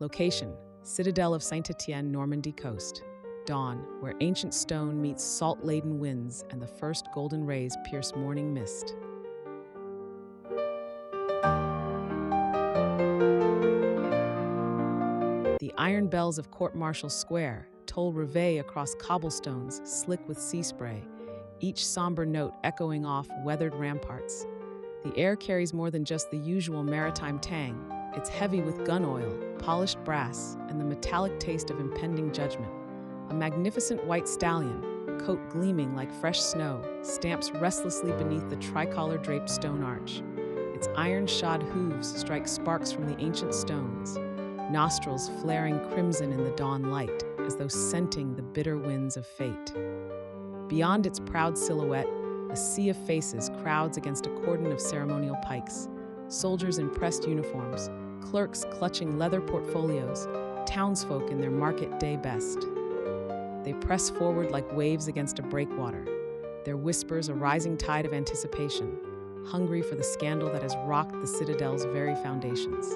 Location: Citadel of Saint-Étienne, Normandy coast. Dawn, where ancient stone meets salt-laden winds and the first golden rays pierce morning mist. The iron bells of Court-Martial Square toll reveille across cobblestones slick with sea spray, each somber note echoing off weathered ramparts. The air carries more than just the usual maritime tang. It's heavy with gun oil, polished brass, and the metallic taste of impending judgment. A magnificent white stallion, coat gleaming like fresh snow, stamps restlessly beneath the tricolor-draped stone arch. Its iron-shod hooves strike sparks from the ancient stones, nostrils flaring crimson in the dawn light, as though scenting the bitter winds of fate. Beyond its proud silhouette, a sea of faces crowds against a cordon of ceremonial pikes, soldiers in pressed uniforms, clerks clutching leather portfolios, townsfolk in their market day best. They press forward like waves against a breakwater, their whispers a rising tide of anticipation, hungry for the scandal that has rocked the Citadel's very foundations.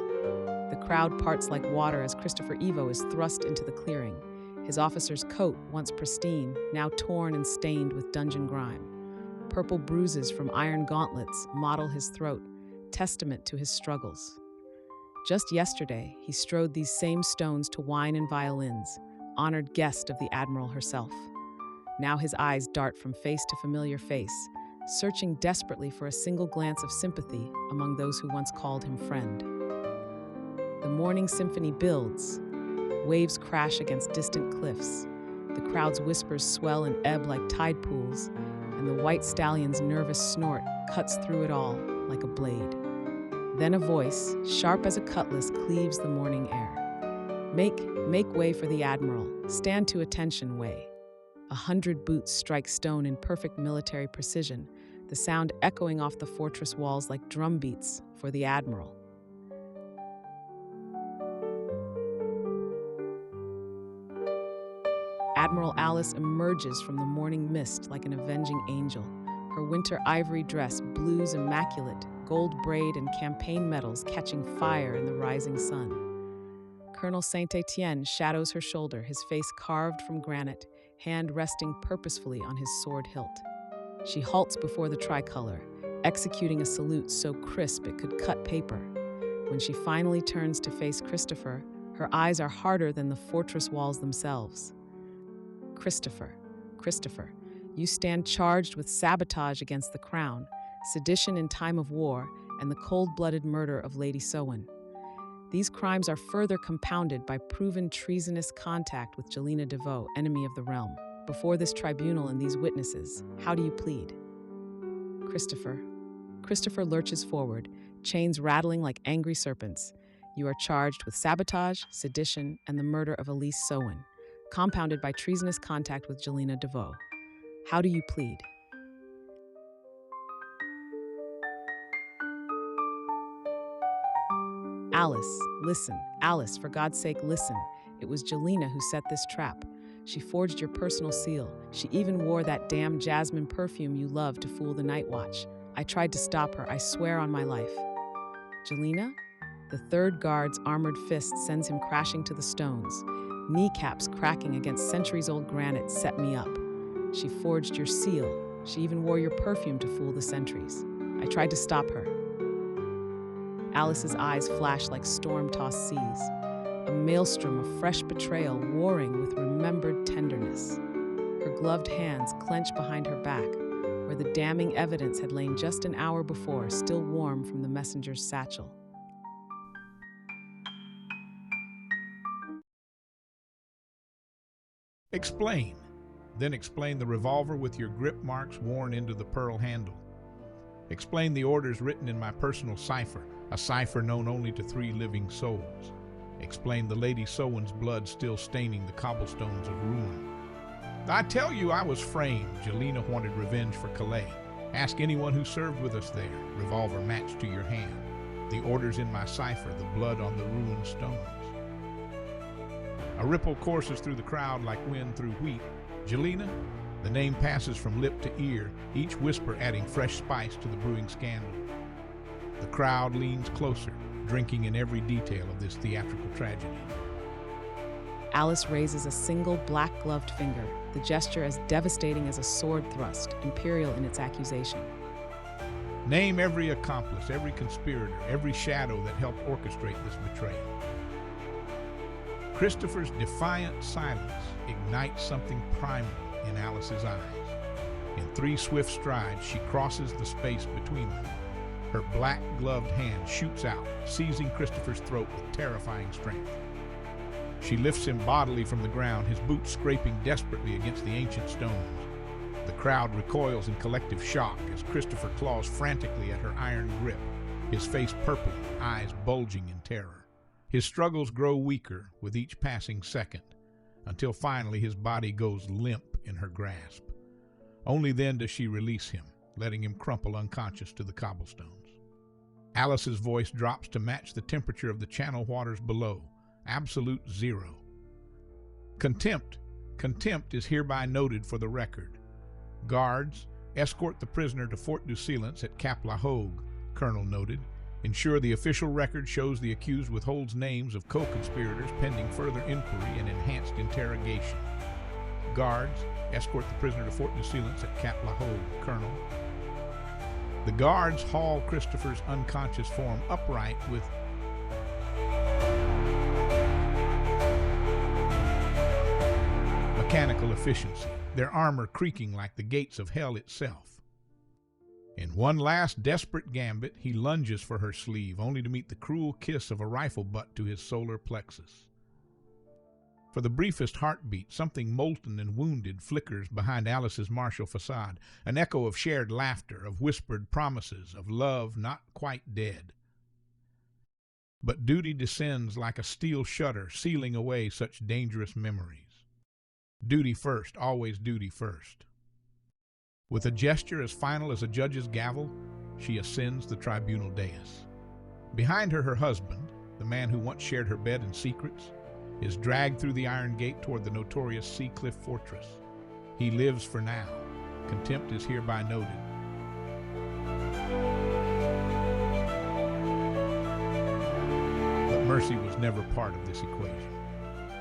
The crowd parts like water as Christopher Evo is thrust into the clearing, his officer's coat, once pristine, now torn and stained with dungeon grime. Purple bruises from iron gauntlets mottle his throat, testament to his struggles. Just yesterday, he strode these same stones to wine and violins, honored guest of the Admiral herself. Now his eyes dart from face to familiar face, searching desperately for a single glance of sympathy among those who once called him friend. The morning symphony builds. Waves crash against distant cliffs. The crowd's whispers swell and ebb like tide pools, and the white stallion's nervous snort cuts through it all like a blade. Then a voice, sharp as a cutlass, cleaves the morning air. Make way for the Admiral. Stand to attention, way. 100 boots strike stone in perfect military precision, the sound echoing off the fortress walls like drum beats for the Admiral. Admiral Alice emerges from the morning mist like an avenging angel, her winter ivory dress blues immaculate, gold braid and campaign medals catching fire in the rising sun. Colonel Saint-Étienne shadows her shoulder, his face carved from granite, hand resting purposefully on his sword hilt. She halts before the tricolor, executing a salute so crisp it could cut paper. When she finally turns to face Christopher, her eyes are harder than the fortress walls themselves. Christopher, you stand charged with sabotage against the crown, sedition in time of war, and the cold-blooded murder of Lady Sowen. These crimes are further compounded by proven treasonous contact with Jelina Deveau, enemy of the realm. Before this tribunal and these witnesses, how do you plead? Christopher lurches forward, chains rattling like angry serpents. You are charged with sabotage, sedition, and the murder of Alice Sowen, compounded by treasonous contact with Jelina Deveau. How do you plead? Alice, listen. Alice, for God's sake, listen. It was Jelina who set this trap. She forged your personal seal. She even wore that damn jasmine perfume you love to fool the night watch. I tried to stop her, I swear on my life. Jelina? The third guard's armored fist sends him crashing to the stones. Kneecaps cracking against centuries-old granite set me up. She forged your seal. She even wore your perfume to fool the sentries. I tried to stop her. Alice's eyes flash like storm-tossed seas, a maelstrom of fresh betrayal warring with remembered tenderness. Her gloved hands clench behind her back, where the damning evidence had lain just an hour before, still warm from the messenger's satchel. Explain. Then explain the revolver with your grip marks worn into the pearl handle. Explain the orders written in my personal cipher, a cipher known only to 3 living souls. Explain the Lady Sowen's blood still staining the cobblestones of ruin. I tell you I was framed. Jelina wanted revenge for Calais. Ask anyone who served with us there. Revolver matched to your hand. The orders in my cipher, the blood on the ruined stones. A ripple courses through the crowd like wind through wheat. Jelina? The name passes from lip to ear, each whisper adding fresh spice to the brewing scandal. The crowd leans closer, drinking in every detail of this theatrical tragedy. Alice raises a single black-gloved finger, the gesture as devastating as a sword thrust, imperial in its accusation. Name every accomplice, every conspirator, every shadow that helped orchestrate this betrayal. Christopher's defiant silence ignites something primal in Alice's eyes. In 3 swift strides, she crosses the space between them. Her black-gloved hand shoots out, seizing Christopher's throat with terrifying strength. She lifts him bodily from the ground, his boots scraping desperately against the ancient stones. The crowd recoils in collective shock as Christopher claws frantically at her iron grip, his face purpling, eyes bulging in terror. His struggles grow weaker with each passing second, until finally his body goes limp in her grasp. Only then does she release him, letting him crumple unconscious to the cobblestones. Alice's voice drops to match the temperature of the channel waters below, absolute zero. Contempt is hereby noted for the record. Guards, escort the prisoner to Fort du Silence at Cap La Hogue, Colonel noted. Ensure the official record shows the accused withholds names of co-conspirators pending further inquiry and enhanced interrogation. Guards, escort the prisoner to Fort du Silence at Cap La Hogue, Colonel. The guards haul Christopher's unconscious form upright with mechanical efficiency, their armor creaking like the gates of hell itself. In one last desperate gambit, he lunges for her sleeve, only to meet the cruel kiss of a rifle butt to his solar plexus. For the briefest heartbeat, something molten and wounded flickers behind Alice's martial facade, an echo of shared laughter, of whispered promises, of love not quite dead. But duty descends like a steel shutter, sealing away such dangerous memories. Duty first, always duty first. With a gesture as final as a judge's gavel, she ascends the tribunal dais. Behind her, her husband, the man who once shared her bed and secrets, is dragged through the iron gate toward the notorious Sea Cliff Fortress. He lives for now. Contempt is hereby noted. But mercy was never part of this equation.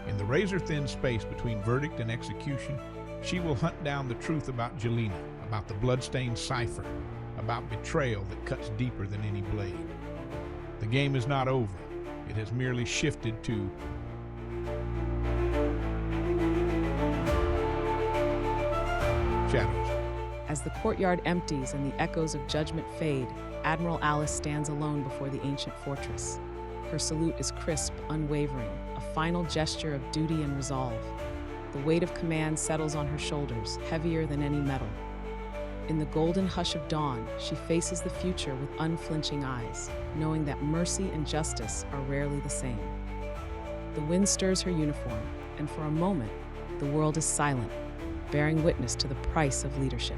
In the razor-thin space between verdict and execution, she will hunt down the truth about Jelina, about the bloodstained cipher, about betrayal that cuts deeper than any blade. The game is not over. It has merely shifted to shadows. As the courtyard empties and the echoes of judgment fade, Admiral Alice stands alone before the ancient fortress. Her salute is crisp, unwavering, a final gesture of duty and resolve. The weight of command settles on her shoulders, heavier than any metal. In the golden hush of dawn, she faces the future with unflinching eyes, knowing that mercy and justice are rarely the same. The wind stirs her uniform, and for a moment, the world is silent, bearing witness to the price of leadership.